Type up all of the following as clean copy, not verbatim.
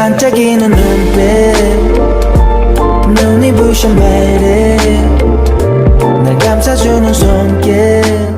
반짝이는 눈빛 눈이 부셔 매일 날 감싸주는 손길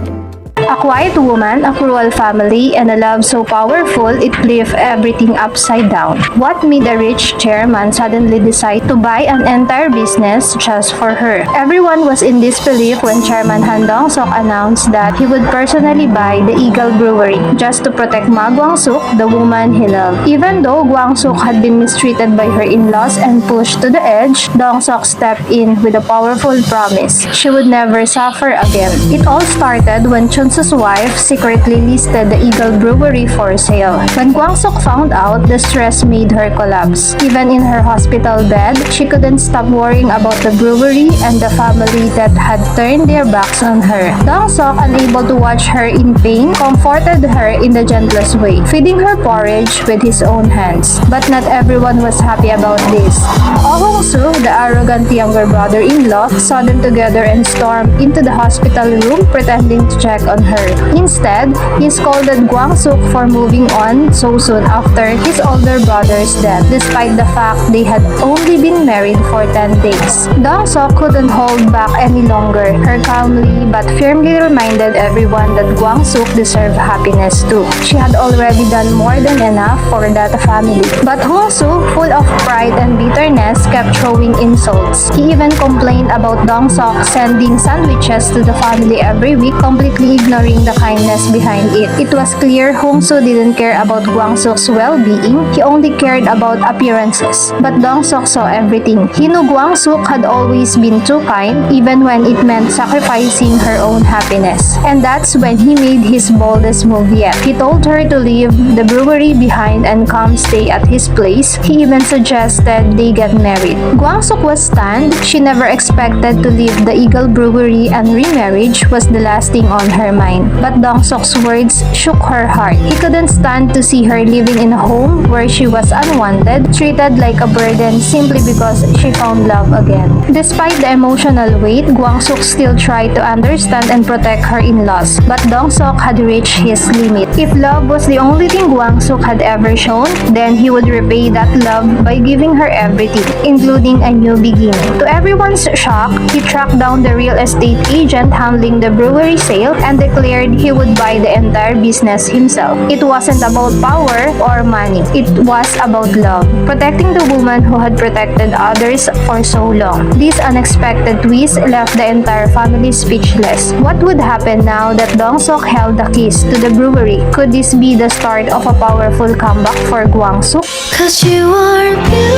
A quiet woman, a cruel family, and a love so powerful it flipped everything upside down. What made a rich chairman suddenly decide to buy an entire business just for her? Everyone was in disbelief when Chairman Dong Seok announced that he would personally buy the Eagle Brewery just to protect Ma Gwang Suk, the woman he loved. Even though Gwang Suk had been mistreated by her in-laws and pushed to the edge, Dong Seok stepped in with a powerful promise. She would never suffer again. It all started when Chunsu's wife secretly listed the Eagle Brewery for sale. When Gwang Suk found out, the stress made her collapse. Even in her hospital bed, she couldn't stop worrying about the brewery and the family that had turned their backs on her. Dong Seok, unable to watch her in pain, comforted her in the gentlest way, feeding her porridge with his own hands. But not everyone was happy about this. O Jang Su, the arrogant younger brother-in-law, saw them together and stormed into the hospital room pretending to check on her. Instead, he scolded Gwang Suk for moving on so soon after his older brother's death, despite the fact they had only been married for 10 days. Dong Seok couldn't hold back any longer. Her calmly but firmly reminded everyone that Gwang Suk deserved happiness too. She had already done more than enough for that family. But Jang Su, full of pride and bitterness, kept throwing insults. He even complained about Dong Seok sending sandwiches to the family every week, completely ignoring the kindness behind it. It was clear Jang Su didn't care about Gwang Suk's well-being. He only cared about appearances. But Dong Seok saw everything. He knew Gwang Suk had always been too kind, even when it meant sacrificing her own happiness. And that's when he made his boldest move yet. He told her to leave the brewery behind and come stay at his place. He even suggested they get married. Gwang Suk was stunned. She never expected to leave the Eagle Brewery, and remarriage was the last thing on her mind. But Dong Seok's words shook her heart. He couldn't stand to see her living in a home where she was unwanted, treated like a burden simply because she found love again. Despite the emotional weight, Gwang Suk still tried to understand and protect her in-laws. But Dong Seok had reached his limit. If love was the only thing Gwang Suk had ever shown, then he would repay that love by giving her everything, including a new beginning. To everyone's shock, he tracked down the real estate agent handling the brewery sale and declared he would buy the entire business himself. It wasn't about power or money. It was about love, protecting the woman who had protected others for so long. This unexpected twist left the entire family speechless. What would happen now that Dong Seok held the keys to the brewery? Could this be the start of a powerful comeback for Gwang Suk? 'Cause you are beautiful.